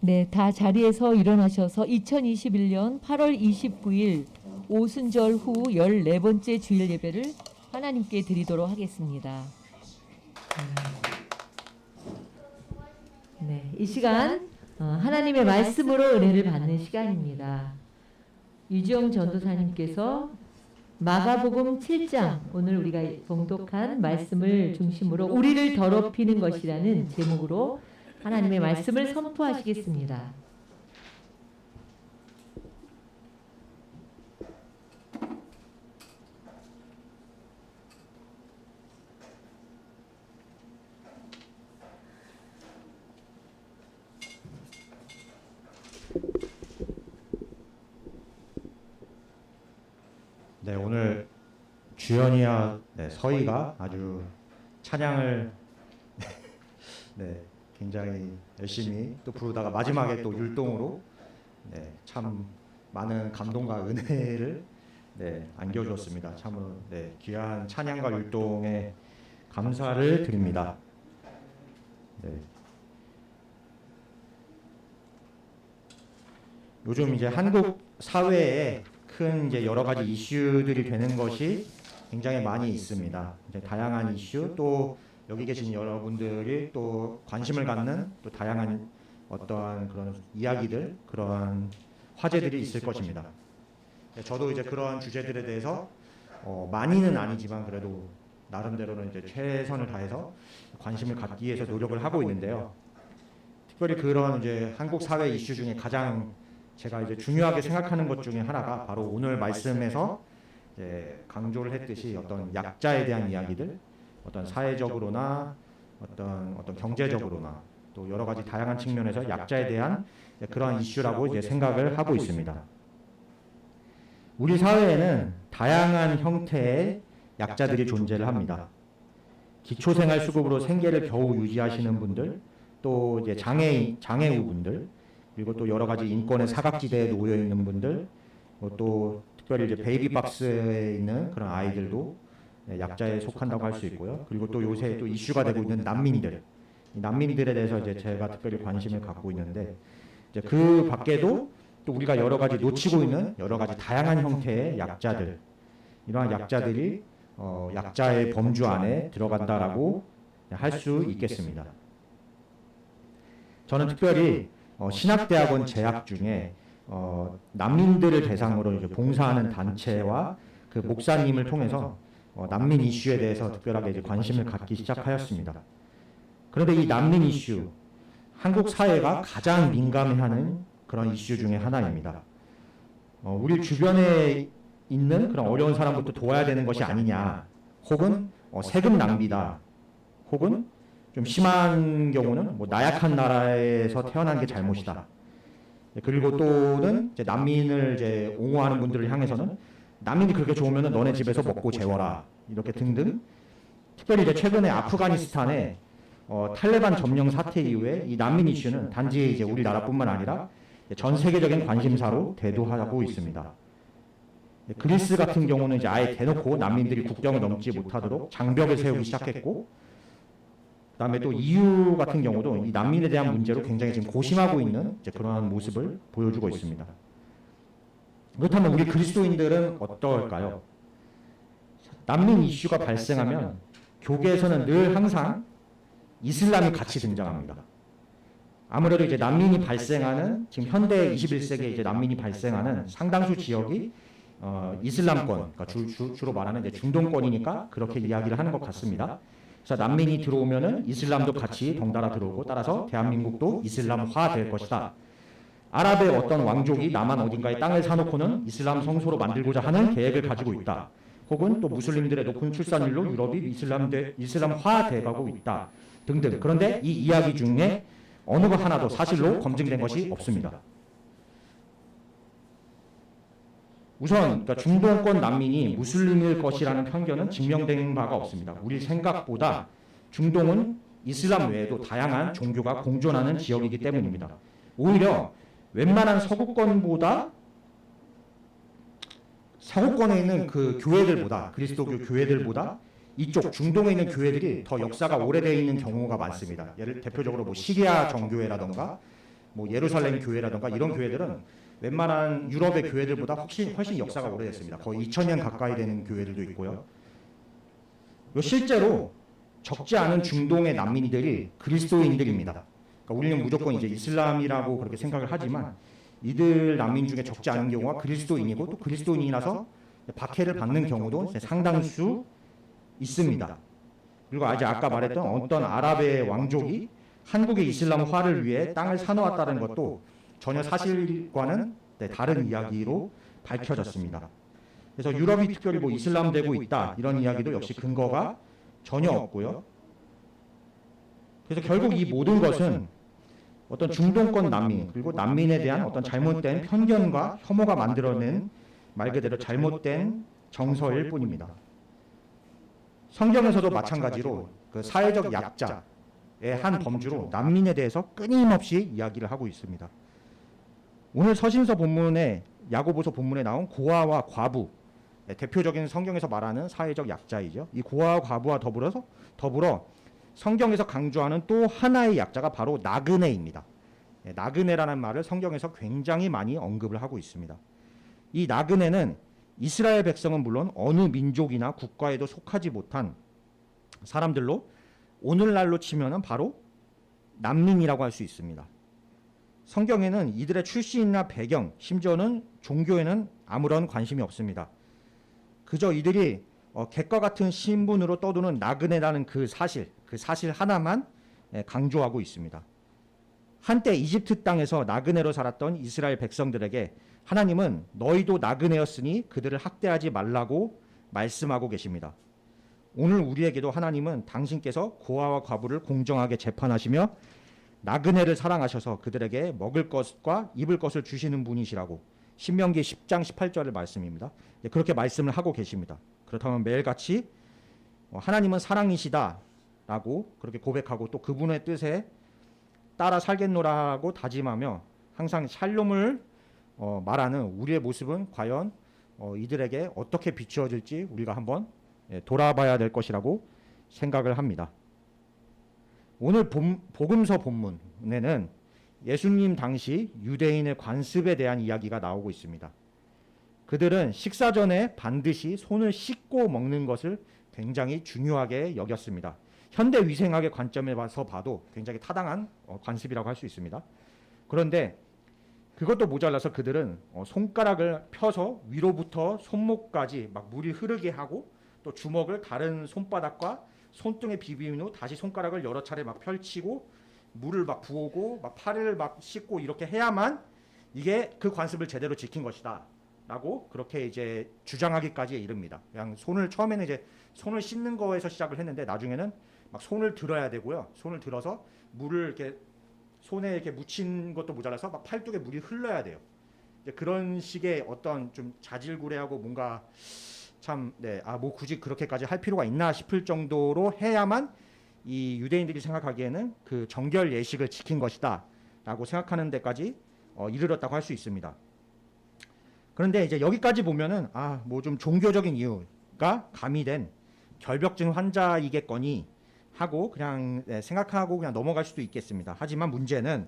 네, 다 자리에서 일어나셔서 2021년 8월 29일 오순절 후 14번째 주일 예배를 하나님께 드리도록 하겠습니다. 네, 이 시간 하나님의 말씀으로 은혜를 받는 시간입니다. 유지영 전도사님께서 마가복음 7장 오늘 우리가 봉독한 말씀을 중심으로 우리를 더럽히는 것이라는 제목으로 하나님의 말씀을 선포하시겠습니다. 네, 오늘 주연이와 서희가 아주 찬양을 굉장히 열심히 또 부르다가 마지막에 또 율동으로 참 많은 감동과 은혜를 안겨주었습니다. 참으로 귀한 찬양과 율동에 감사를 드립니다. 요즘 이제 한국 사회에 큰 이제 여러 가지 이슈들이 되는 것이 굉장히 많이 있습니다. 이제 다양한 이슈, 또 여기 계신 여러분들이 또 관심을 갖는 또 다양한 어떠한 그런 이야기들, 그런 화제들이 있을 것입니다. 저도 이제 그런 주제들에 대해서 많이는 아니지만 그래도 나름대로는 이제 최선을 다해서 관심을 갖기 위해서 노력을 하고 있는데요. 특별히 그런 이제 한국 사회 이슈 중에 가장 제가 이제 중요하게 생각하는 것 중에 하나가 바로 오늘 말씀에서 이제 강조를 했듯이 어떤 약자에 대한 이야기들, 어떤 사회적으로나 어떤 경제적으로나 또 여러 가지 다양한 측면에서 약자에 대한 그러한 이슈라고 이제 생각을 하고 있습니다. 우리 사회에는 다양한 형태의 약자들이 존재를 합니다. 기초생활수급으로 생계를 겨우 유지하시는 분들, 또 이제 장애우분들, 그리고 또 여러 가지 인권의 사각지대에 놓여 있는 분들, 또 특별히 이제 베이비박스에 있는 그런 아이들도 약자에 속한다고 할 수 있고요. 그리고 또 요새 또 이슈가 되고 있는 난민들, 이 난민들에 대해서 이제 제가 특별히 관심을 갖고 있는데, 이제 그 밖에도 또 우리가 여러 가지 놓치고 있는 여러 가지 다양한 형태의 약자들, 이러한 약자들이 약자의 범주 안에 들어간다라고 할 수 있겠습니다. 저는 특별히 신학대학원 재학 중에 난민들을 대상으로 이제 봉사하는 단체와 그 목사님을 통해서 난민 이슈에 대해서 특별하게 이제 관심을 갖기 시작하였습니다. 그런데 이 난민 이슈, 한국 사회가 가장 민감해하는 그런 이슈 중에 하나입니다. 우리 주변에 있는 그런 어려운 사람부터 도와야 되는 것이 아니냐, 혹은 세금 낭비다, 혹은 좀 심한 경우는 뭐 나약한 나라에서 태어난 게 잘못이다. 그리고 또는 이제 난민을 이제 옹호하는 분들을 향해서는 난민이 그렇게 좋으면 너네 집에서 먹고 재워라, 이렇게 등등. 특별히 이제 최근에 아프가니스탄의 탈레반 점령 사태 이후에 이 난민 이슈는 단지 이제 우리나라뿐만 아니라 전 세계적인 관심사로 대두하고 있습니다. 그리스 같은 경우는 이제 아예 대놓고 난민들이 국경을 넘지 못하도록 장벽을 세우기 시작했고, 그다음에 또 EU 같은 경우도 이 난민에 대한 문제로 굉장히 지금 고심하고 있는 이제 그러한 모습을 보여주고 있습니다. 그렇다면 우리 그리스도인들은 어떨까요? 난민 이슈가 발생하면 교계에서는 늘 항상 이슬람이 같이 등장합니다. 아무래도 이제 난민이 발생하는 지금 현대 21세기에 이제 난민이 발생하는 상당수 지역이 이슬람권, 그러니까 주로 말하는 이제 중동권이니까 그렇게 이야기를 하는 것 같습니다. 그래서 난민이 들어오면은 이슬람도 같이 덩달아 들어오고, 따라서 대한민국도 이슬람화 될 것이다. 아랍의 어떤 왕족이 남한 어딘가에 땅을 사놓고는 이슬람 성소로 만들고자 하는 계획을 가지고 있다. 혹은 또 무슬림들의 높은 출산율로 유럽이 이슬람화 돼가고 있다. 등등. 그런데 이 이야기 중에 어느 것 하나도 사실로 검증된 것이 없습니다. 우선 그러니까 중동권 난민이 무슬림일 것이라는 편견은 증명된 바가 없습니다. 우리 생각보다 중동은 이슬람 외에도 다양한 종교가 공존하는 지역이기 때문입니다. 오히려 웬만한 서구권에 있는 그 교회들보다, 그리스도교 교회들보다 이쪽 중동에 있는 교회들이 더 역사가 오래되어 있는 경우가 많습니다. 예를 대표적으로 뭐 시리아 정교회라던가 뭐 예루살렘 교회라든가 이런 교회들은 웬만한 유럽의 교회들보다 훨씬 역사가 오래됐습니다. 거의 2000년 가까이 되는 교회들도 있고요. 실제로 적지 않은 중동의 난민들이 그리스도인들입니다. 그러니까 우리는 무조건 이제 이슬람이라고 그렇게 생각을 하지만 이들 난민 중에 적지 않은 경우가 그리스도인이고 또 그리스도인이라서 박해를 받는 경우도 상당수 있습니다. 그리고 아까 말했던 어떤 아랍의 왕족이 한국의 이슬람화를 위해 땅을 사놓았다는 것도 전혀 사실과는 다른 이야기로 밝혀졌습니다. 그래서 유럽이 특별히 뭐 이슬람되고 있다 이런 이야기도 역시 근거가 전혀 없고요. 그래서 결국 이 모든 것은 어떤 중동권 난민 그리고 난민에 대한 어떤 잘못된 편견과 혐오가 만들어낸 말 그대로 잘못된 정서일 뿐입니다. 성경에서도 마찬가지로 그 사회적 약자의 한 범주로 난민에 대해서 끊임없이 이야기를 하고 있습니다. 오늘 서신서 본문에 야고보서 본문에 나온 고아와 과부, 대표적인 성경에서 말하는 사회적 약자이죠. 이 고아와 과부와 더불어 성경에서 강조하는 또 하나의 약자가 바로 나그네입니다. 나그네라는 말을 성경에서 굉장히 많이 언급을 하고 있습니다. 이 나그네는 이스라엘 백성은 물론 어느 민족이나 국가에도 속하지 못한 사람들로 오늘날로 치면은 바로 난민이라고 할 수 있습니다. 성경에는 이들의 출신이나 배경, 심지어는 종교에는 아무런 관심이 없습니다. 그저 이들이 객과 같은 신분으로 떠도는 나그네라는 그 사실 하나만 강조하고 있습니다. 한때 이집트 땅에서 나그네로 살았던 이스라엘 백성들에게 하나님은 너희도 나그네였으니 그들을 학대하지 말라고 말씀하고 계십니다. 오늘 우리에게도 하나님은 당신께서 고아와 과부를 공정하게 재판하시며 나그네를 사랑하셔서 그들에게 먹을 것과 입을 것을 주시는 분이시라고 신명기 10장 18절의 말씀입니다. 그렇게 말씀을 하고 계십니다. 그렇다면 매일같이 하나님은 사랑이시다라고 그렇게 고백하고 또 그분의 뜻에 따라 살겠노라고 다짐하며 항상 샬롬을 말하는 우리의 모습은 과연 이들에게 어떻게 비추어질지 우리가 한번 돌아봐야 될 것이라고 생각을 합니다. 오늘 복음서 본문에는 예수님 당시 유대인의 관습에 대한 이야기가 나오고 있습니다. 그들은 식사 전에 반드시 손을 씻고 먹는 것을 굉장히 중요하게 여겼습니다. 현대 위생학의 관점에서 봐도 굉장히 타당한 관습이라고 할 수 있습니다. 그런데 그것도 모자라서 그들은 손가락을 펴서 위로부터 손목까지 막 물이 흐르게 하고 또 주먹을 다른 손바닥과 손등에 비비는 후 다시 손가락을 여러 차례 막 펼치고 물을 막 부어오고 막 팔을 막 씻고 이렇게 해야만 이게 그 관습을 제대로 지킨 것이다 라고 그렇게 이제 주장하기까지 이릅니다. 그냥 처음에는 이제 손을 씻는 거에서 시작을 했는데 나중에는 막 손을 들어야 되고요. 손을 들어서 물을 이렇게 손에 이렇게 묻힌 것도 모자라서 막 팔뚝에 물이 흘러야 돼요. 이제 그런 식의 어떤 좀 자질구레하고 뭔가 참 뭐 굳이 그렇게까지 할 필요가 있나 싶을 정도로 해야만 이 유대인들이 생각하기에는 그 정결 예식을 지킨 것이다라고 생각하는 데까지 이르렀다고 할 수 있습니다. 그런데 이제 여기까지 보면은 뭐 좀 종교적인 이유가 가미된 결벽증 환자이겠거니 하고 그냥 생각하고 그냥 넘어갈 수도 있겠습니다. 하지만 문제는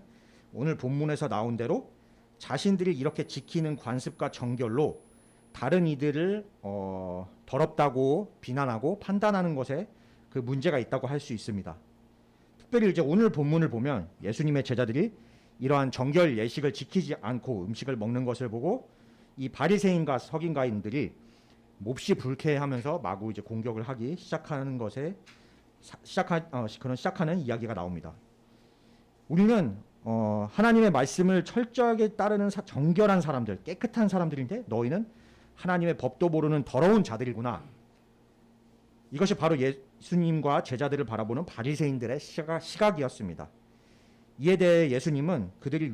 오늘 본문에서 나온 대로 자신들이 이렇게 지키는 관습과 정결로 다른 이들을 더럽다고 비난하고 판단하는 것에 그 문제가 있다고 할 수 있습니다. 특별히 이제 오늘 본문을 보면 예수님의 제자들이 이러한 정결 예식을 지키지 않고 음식을 먹는 것을 보고 이 바리새인과 서기관들이 몹시 불쾌해하면서 마구 이제 공격을 하기 시작하는 것에 시작하는 이야기가 나옵니다. 우리는 하나님의 말씀을 철저하게 따르는 정결한 사람들, 깨끗한 사람들인데 너희는 하나님의 법도 모르는 더러운 자들이구나. 이것이 바로 예수님과 제자들을 바라보는 바리새인들의 시각이었습니다. 이에 대해 예수님은 그들이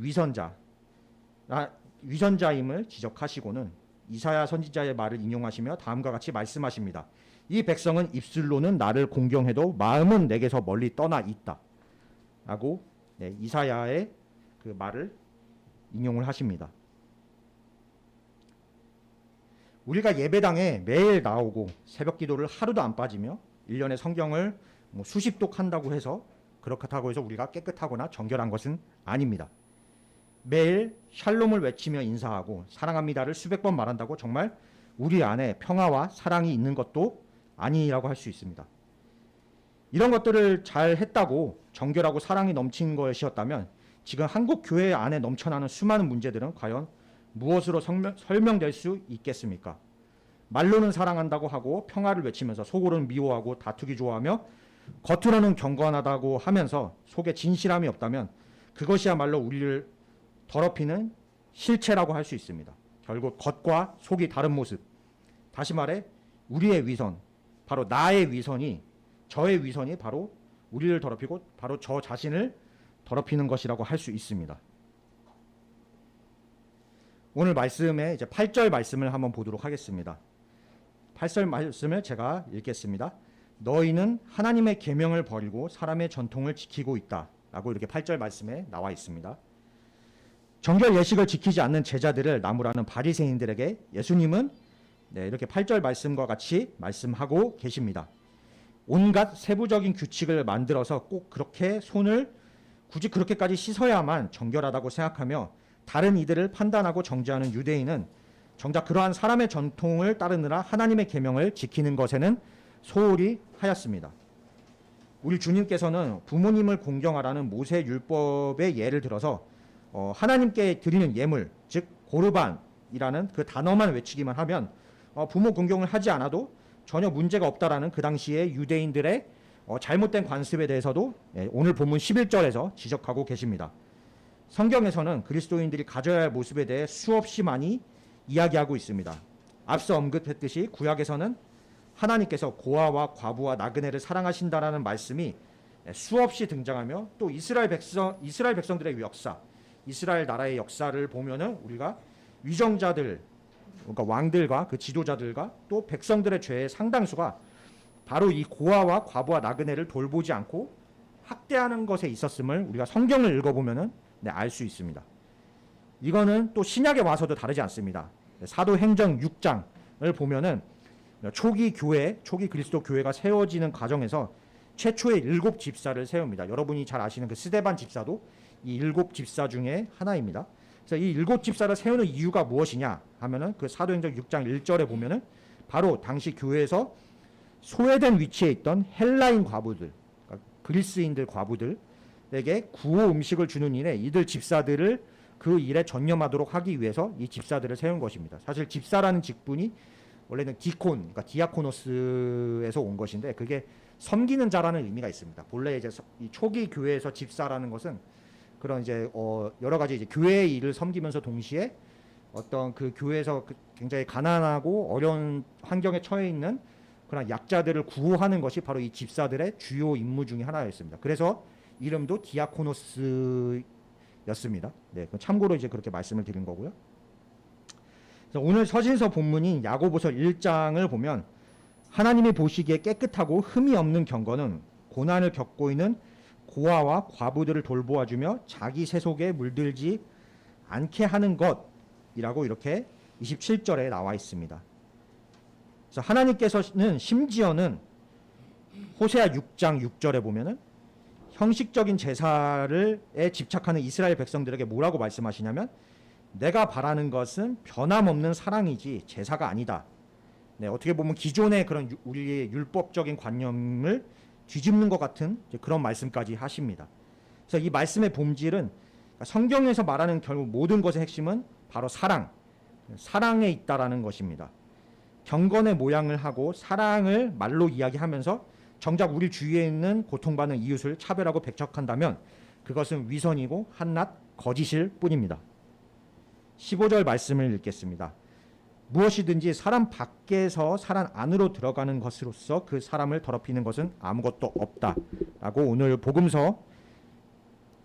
위선자임을 지적하시고는 이사야 선지자의 말을 인용하시며 다음과 같이 말씀하십니다. 이 백성은 입술로는 나를 공경해도 마음은 내게서 멀리 떠나 있다. 라고 이사야의 그 말을 인용을 하십니다. 우리가 예배당에 매일 나오고 새벽 기도를 하루도 안 빠지며 1년에 성경을 수십 독 한다고 해서 그렇다고 해서 우리가 깨끗하거나 정결한 것은 아닙니다. 매일 샬롬을 외치며 인사하고 사랑합니다를 수백 번 말한다고 정말 우리 안에 평화와 사랑이 있는 것도 아니라고 할 수 있습니다. 이런 것들을 잘 했다고 정결하고 사랑이 넘치는 것이었다면 지금 한국 교회 안에 넘쳐나는 수많은 문제들은 과연 무엇으로 설명될 수 있겠습니까? 말로는 사랑한다고 하고 평화를 외치면서 속으로는 미워하고 다투기 좋아하며 겉으로는 경건하다고 하면서 속에 진실함이 없다면 그것이야말로 우리를 더럽히는 실체라고 할 수 있습니다. 결국 겉과 속이 다른 모습. 다시 말해 우리의 위선, 바로 나의 위선이, 저의 위선이 바로 우리를 더럽히고 바로 저 자신을 더럽히는 것이라고 할 수 있습니다. 오늘 말씀에 이제 8절 말씀을 한번 보도록 하겠습니다. 8절 말씀을 제가 읽겠습니다. 너희는 하나님의 계명을 버리고 사람의 전통을 지키고 있다 라고 이렇게 8절 말씀에 나와 있습니다. 정결 예식을 지키지 않는 제자들을 나무라는 바리새인들에게 예수님은 이렇게 8절 말씀과 같이 말씀하고 계십니다. 온갖 세부적인 규칙을 만들어서 꼭 그렇게 손을 굳이 그렇게까지 씻어야만 정결하다고 생각하며 다른 이들을 판단하고 정죄하는 유대인은 정작 그러한 사람의 전통을 따르느라 하나님의 계명을 지키는 것에는 소홀히 하였습니다. 우리 주님께서는 부모님을 공경하라는 모세 율법의 예를 들어서 하나님께 드리는 예물, 즉 고르반이라는 그 단어만 외치기만 하면 부모 공경을 하지 않아도 전혀 문제가 없다라는 그 당시의 유대인들의 잘못된 관습에 대해서도 오늘 본문 11절에서 지적하고 계십니다. 성경에서는 그리스도인들이 가져야 할 모습에 대해 수없이 많이 이야기하고 있습니다. 앞서 언급했듯이 구약에서는 하나님께서 고아와 과부와 나그네를 사랑하신다라는 말씀이 수없이 등장하며 또 이스라엘 백성들의 역사, 이스라엘 나라의 역사를 보면은 우리가 위정자들, 그러니까 왕들과 그 지도자들과 또 백성들의 죄의 상당수가 바로 이 고아와 과부와 나그네를 돌보지 않고 학대하는 것에 있었음을 우리가 성경을 읽어보면은 알 수 있습니다. 이거는 또 신약에 와서도 다르지 않습니다. 사도행전 6장을 보면은 초기 그리스도 교회가 세워지는 과정에서 최초의 7 집사를 세웁니다. 여러분이 잘 아시는 그 스데반 집사도 이 7 집사 중에 하나입니다. 그래서 이 7 집사를 세우는 이유가 무엇이냐 하면은 그 사도행전 6장 1절에 보면은 바로 당시 교회에서 소외된 위치에 있던 헬라인 과부들, 그러니까 그리스인들 과부들에게 구호 음식을 주는 일에 이들 집사들을 그 일에 전념하도록 하기 위해서 이 집사들을 세운 것입니다. 사실 집사라는 직분이 원래는 디콘, 그러니까 디아코노스에서 온 것인데 그게 섬기는 자라는 의미가 있습니다. 본래 이제 이 초기 교회에서 집사라는 것은 그런 이제 여러 가지 이제 교회의 일을 섬기면서 동시에 어떤 그 교회에서 굉장히 가난하고 어려운 환경에 처해 있는 그런 약자들을 구호하는 것이 바로 이 집사들의 주요 임무 중에 하나였습니다. 그래서 이름도 디아코노스였습니다. 네, 참고로 이제 그렇게 말씀을 드린 거고요. 그래서 오늘 서신서 본문인 야고보서 1장을 보면 하나님이 보시기에 깨끗하고 흠이 없는 경건은 고난을 겪고 있는 고아와 과부들을 돌보아주며 자기 세속에 물들지 않게 하는 것이라고 이렇게 27절에 나와 있습니다. 그래서 하나님께서는 심지어는 호세아 6장 6절에 보면은 형식적인 제사에 집착하는 이스라엘 백성들에게 뭐라고 말씀하시냐면 내가 바라는 것은 변함없는 사랑이지 제사가 아니다. 네, 어떻게 보면 기존의 그런 우리의 율법적인 관념을 뒤집는 것 같은 그런 말씀까지 하십니다. 그래서 이 말씀의 본질은 성경에서 말하는 결국 모든 것의 핵심은 바로 사랑에 있다라는 것입니다. 경건의 모양을 하고 사랑을 말로 이야기하면서 정작 우리 주위에 있는 고통받는 이웃을 차별하고 배척한다면 그것은 위선이고 한낱 거짓일 뿐입니다. 15절 말씀을 읽겠습니다. 무엇이든지 사람 밖에서 사람 안으로 들어가는 것으로서 그 사람을 더럽히는 것은 아무것도 없다 라고 오늘 복음서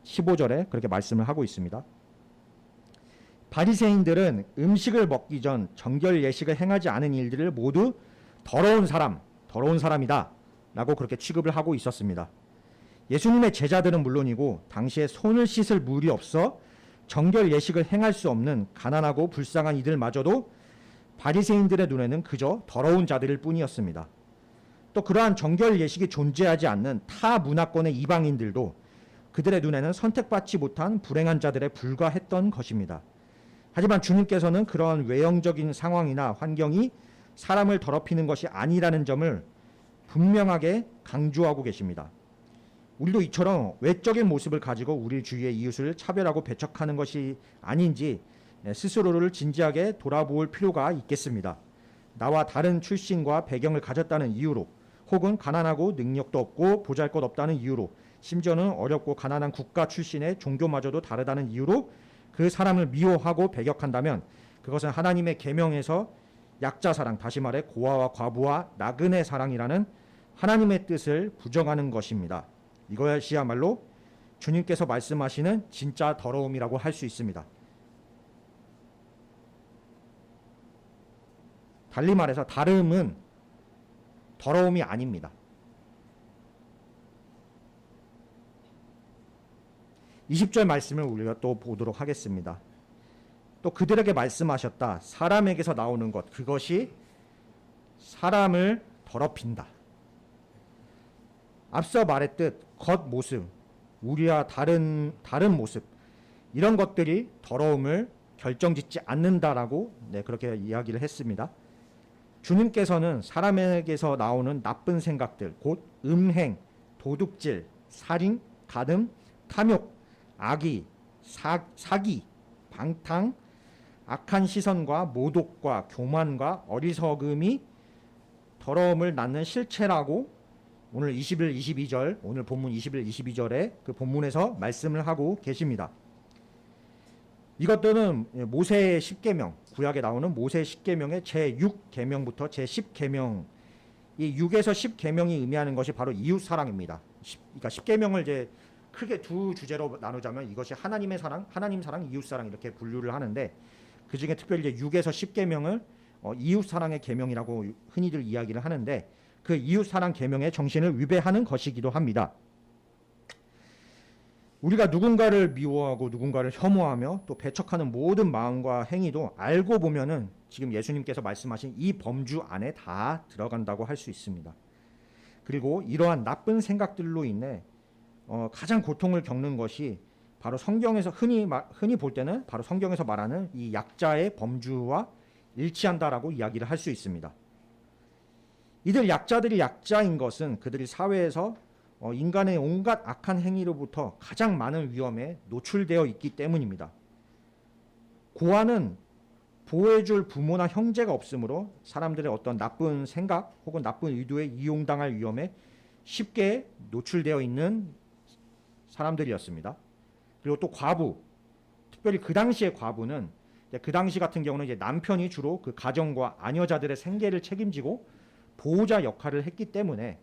15절에 그렇게 말씀을 하고 있습니다. 바리새인들은 음식을 먹기 전 정결 예식을 행하지 않은 일들을 모두 더러운 사람이다 라고 그렇게 취급을 하고 있었습니다. 예수님의 제자들은 물론이고 당시에 손을 씻을 물이 없어 정결 예식을 행할 수 없는 가난하고 불쌍한 이들마저도 바리새인들의 눈에는 그저 더러운 자들일 뿐이었습니다. 또 그러한 정결 예식이 존재하지 않는 타 문화권의 이방인들도 그들의 눈에는 선택받지 못한 불행한 자들에 불과했던 것입니다. 하지만 주님께서는 그런 외형적인 상황이나 환경이 사람을 더럽히는 것이 아니라는 점을 분명하게 강조하고 계십니다. 우리도 이처럼 외적인 모습을 가지고 우리 주위의 이웃을 차별하고 배척하는 것이 아닌지 스스로를 진지하게 돌아볼 필요가 있겠습니다. 나와 다른 출신과 배경을 가졌다는 이유로, 혹은 가난하고 능력도 없고 보잘것없다는 이유로, 심지어는 어렵고 가난한 국가 출신의 종교마저도 다르다는 이유로 그 사람을 미워하고 배격한다면 그것은 하나님의 계명에서 약자 사랑, 다시 말해 고아와 과부와 나그네 사랑이라는 하나님의 뜻을 부정하는 것입니다. 이것이야말로 주님께서 말씀하시는 진짜 더러움이라고 할 수 있습니다. 달리 말해서 다름은 더러움이 아닙니다. 20절 말씀을 우리가 또 보도록 하겠습니다. 또 그들에게 말씀하셨다. 사람에게서 나오는 것, 그것이 사람을 더럽힌다. 앞서 말했듯 겉모습, 우리와 다른 모습, 이런 것들이 더러움을 결정짓지 않는다라고 그렇게 이야기를 했습니다. 주님께서는 사람에게서 나오는 나쁜 생각들, 곧 음행, 도둑질, 살인, 가늠, 탐욕, 악의, 사기, 방탕, 악한 시선과 모독과 교만과 어리석음이 더러움을 낳는 실체라고 오늘 21, 22절, 오늘 본문 21, 22절에 그 본문에서 말씀을 하고 계십니다. 이것들은 모세의 10계명, 구약에 나오는 모세의 10계명의 제6계명부터 제10계명, 이 6에서 10계명이 의미하는 것이 바로 이웃 사랑입니다. 그러니까 10계명을 이제 크게 두 주제로 나누자면 이것이 하나님의 사랑, 하나님 사랑, 이웃 사랑 이렇게 분류를 하는데, 그 중에 특별히 이제 6에서 10계명을 이웃 사랑의 계명이라고 흔히들 이야기를 하는데, 그 이웃 사랑 계명의 정신을 위배하는 것이기도 합니다. 우리가 누군가를 미워하고 누군가를 혐오하며 또 배척하는 모든 마음과 행위도 알고 보면은 지금 예수님께서 말씀하신 이 범주 안에 다 들어간다고 할 수 있습니다. 그리고 이러한 나쁜 생각들로 인해 가장 고통을 겪는 것이 바로 성경에서 흔히 볼 때는 바로 성경에서 말하는 이 약자의 범주와 일치한다라고 이야기를 할 수 있습니다. 이들 약자들이 약자인 것은 그들이 사회에서 인간의 온갖 악한 행위로부터 가장 많은 위험에 노출되어 있기 때문입니다. 고아는 보호해줄 부모나 형제가 없으므로 사람들의 어떤 나쁜 생각 혹은 나쁜 의도에 이용당할 위험에 쉽게 노출되어 있는 사람들이었습니다. 그리고 또 과부, 특별히 그 당시의 과부는 그 당시 같은 경우는 이제 남편이 주로 그 가정과 아녀자들의 생계를 책임지고 보호자 역할을 했기 때문에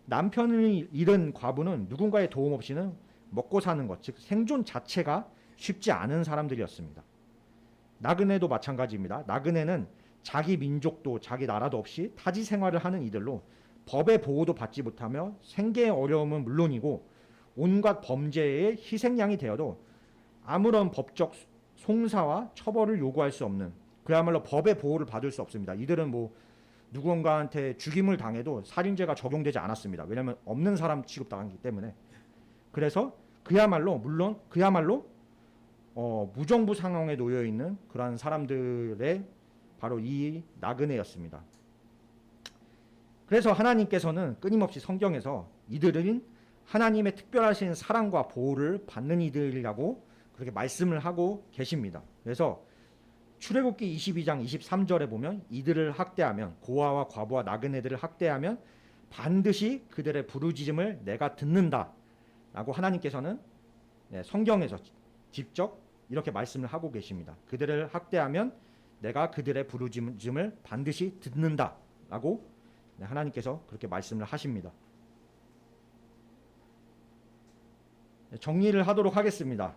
남편을 잃은 과부는 누군가의 도움 없이는 먹고 사는 것, 즉 생존 자체가 쉽지 않은 사람들이었습니다. 나그네도 마찬가지입니다. 나그네는 자기 민족도 자기 나라도 없이 타지 생활을 하는 이들로 법의 보호도 받지 못하며 생계의 어려움은 물론이고 온갖 범죄의 희생양이 되어도 아무런 법적 송사와 처벌을 요구할 수 없는, 그야말로 법의 보호를 받을 수 없습니다. 이들은 누군가한테 죽임을 당해도 살인죄가 적용되지 않았습니다. 왜냐하면 없는 사람 취급당하기 때문에. 그래서 그야말로 무정부 상황에 놓여 있는 그러한 사람들의 바로 이 나그네였습니다. 그래서 하나님께서는 끊임없이 성경에서 이들은 하나님의 특별하신 사랑과 보호를 받는 이들이라고 그렇게 말씀을 하고 계십니다. 그래서 출애굽기 22장 23절에 보면 이들을 학대하면, 고아와 과부와 나그네들을 학대하면 반드시 그들의 부르짖음을 내가 듣는다 라고 하나님께서는 성경에서 직접 이렇게 말씀을 하고 계십니다. 그들을 학대하면 내가 그들의 부르짖음을 반드시 듣는다 라고 하나님께서 그렇게 말씀을 하십니다. 정리를 하도록 하겠습니다.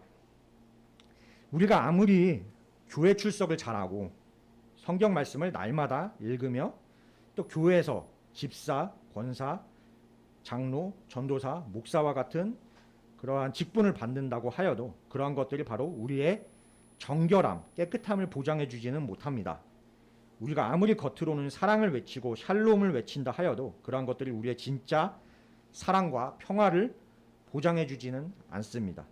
우리가 아무리 교회 출석을 잘하고 성경 말씀을 날마다 읽으며 또 교회에서 집사, 권사, 장로, 전도사, 목사와 같은 그러한 직분을 받는다고 하여도 그러한 것들이 바로 우리의 정결함, 깨끗함을 보장해 주지는 못합니다. 우리가 아무리 겉으로는 사랑을 외치고 샬롬을 외친다 하여도 그러한 것들이 우리의 진짜 사랑과 평화를 보장해 주지는 않습니다.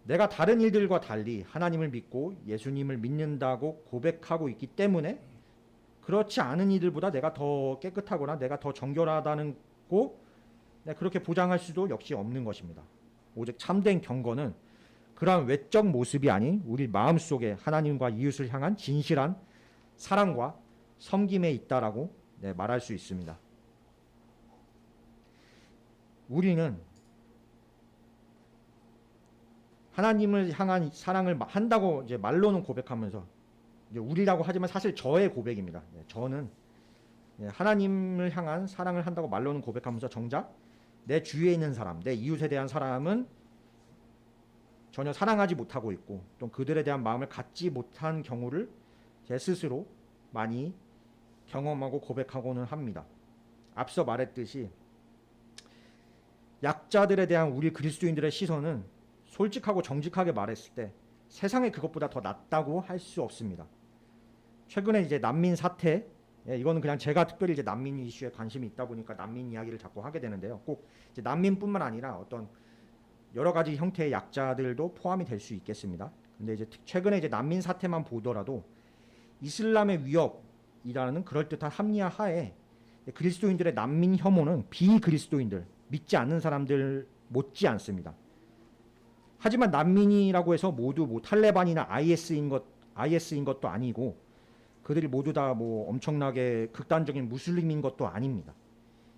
내가 다른 일들과 달리 하나님을 믿고 예수님을 믿는다고 고백하고 있기 때문에 그렇지 않은 이들보다 내가 더 깨끗하거나 내가 더 정결하다는 거 그렇게 보장할 수도 역시 없는 것입니다. 오직 참된 경건은 그러한 외적 모습이 아닌 우리 마음속에 하나님과 이웃을 향한 진실한 사랑과 섬김에 있다라고 말할 수 있습니다. 우리는 하나님을 향한 사랑을 한다고 이제 말로는 고백하면서 이제 우리라고 하지만 사실 저의 고백입니다. 저는 하나님을 향한 사랑을 한다고 말로는 고백하면서 정작 내 주위에 있는 사람, 내 이웃에 대한 사람은 전혀 사랑하지 못하고 있고 또 그들에 대한 마음을 갖지 못한 경우를 제 스스로 많이 경험하고 고백하고는 합니다. 앞서 말했듯이 약자들에 대한 우리 그리스도인들의 시선은 솔직하고 정직하게 말했을 때 세상에 그것보다 더 낫다고 할 수 없습니다. 최근에 이제 난민 사태, 이거는 그냥 제가 특별히 이제 난민 이슈에 관심이 있다 보니까 난민 이야기를 자꾸 하게 되는데요. 꼭 이제 난민뿐만 아니라 어떤 여러 가지 형태의 약자들도 포함이 될 수 있겠습니다. 근데 이제 최근에 이제 난민 사태만 보더라도 이슬람의 위협이라는 그럴듯한 합리화 하에 그리스도인들의 난민 혐오는 비그리스도인들, 믿지 않는 사람들 못지 않습니다. 하지만 난민이라고 해서 모두 뭐 탈레반이나 IS인 것도 아니고 그들이 모두 다 뭐 엄청나게 극단적인 무슬림인 것도 아닙니다.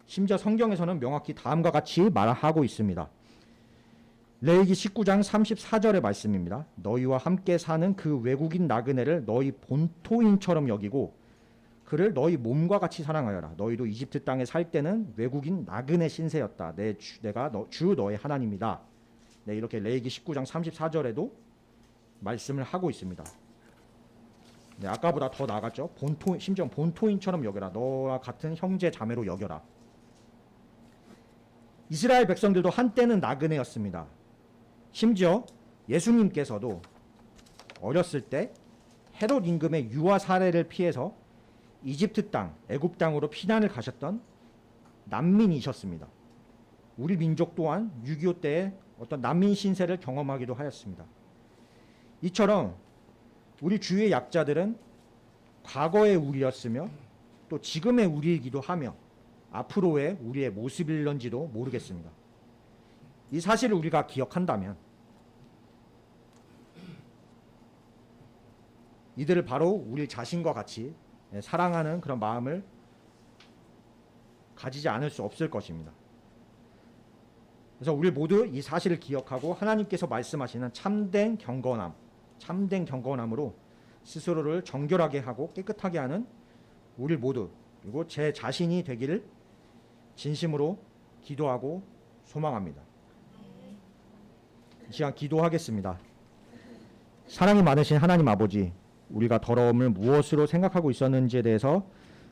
심지어 성경에서는 명확히 다음과 같이 말하고 있습니다. 레위기 19장 34절의 말씀입니다. 너희와 함께 사는 그 외국인 나그네를 너희 본토인처럼 여기고 그를 너희 몸과 같이 사랑하여라. 너희도 이집트 땅에 살 때는 외국인 나그네 신세였다. 내가 주 너의 하나님이다. 이렇게 레위기 19장 34절에도 말씀을 하고 있습니다. 아까보다 더 나아갔죠. 심지어 본토인처럼 여겨라. 너와 같은 형제 자매로 여겨라. 이스라엘 백성들도 한때는 나그네였습니다. 심지어 예수님께서도 어렸을 때 헤롯 임금의 유아 살해를 피해서 이집트 땅, 애굽 땅으로 피난을 가셨던 난민이셨습니다. 우리 민족 또한 6.25 때에 어떤 난민 신세를 경험하기도 하였습니다. 이처럼 우리 주위의 약자들은 과거의 우리였으며 또 지금의 우리이기도 하며 앞으로의 우리의 모습일런지도 모르겠습니다. 이 사실을 우리가 기억한다면 이들을 바로 우리 자신과 같이 사랑하는 그런 마음을 가지지 않을 수 없을 것입니다. 그래서 우리 모두 이 사실을 기억하고 하나님께서 말씀하시는 참된 경건함으로 스스로를 정결하게 하고 깨끗하게 하는 우리 모두 그리고 제 자신이 되기를 진심으로 기도하고 소망합니다. 이 시간 기도하겠습니다. 사랑이 많으신 하나님 아버지, 우리가 더러움을 무엇으로 생각하고 있었는지에 대해서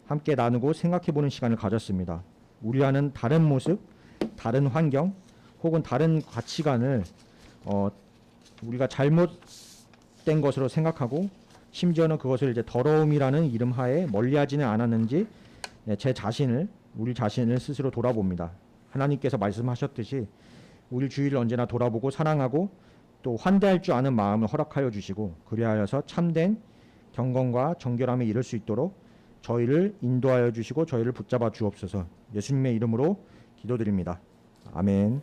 함께 나누고 생각해보는 시간을 가졌습니다. 우리와는 다른 모습, 다른 환경, 혹은 다른 가치관을 우리가 잘못된 것으로 생각하고 심지어는 그것을 이제 더러움이라는 이름 하에 멀리하지는 않았는지 우리 자신을 스스로 돌아봅니다. 하나님께서 말씀하셨듯이 우리 주위를 언제나 돌아보고 사랑하고 또 환대할 줄 아는 마음을 허락하여 주시고 그리하여서 참된 경건과 정결함에 이를 수 있도록 저희를 인도하여 주시고 저희를 붙잡아 주옵소서. 예수님의 이름으로 기도드립니다. 아멘.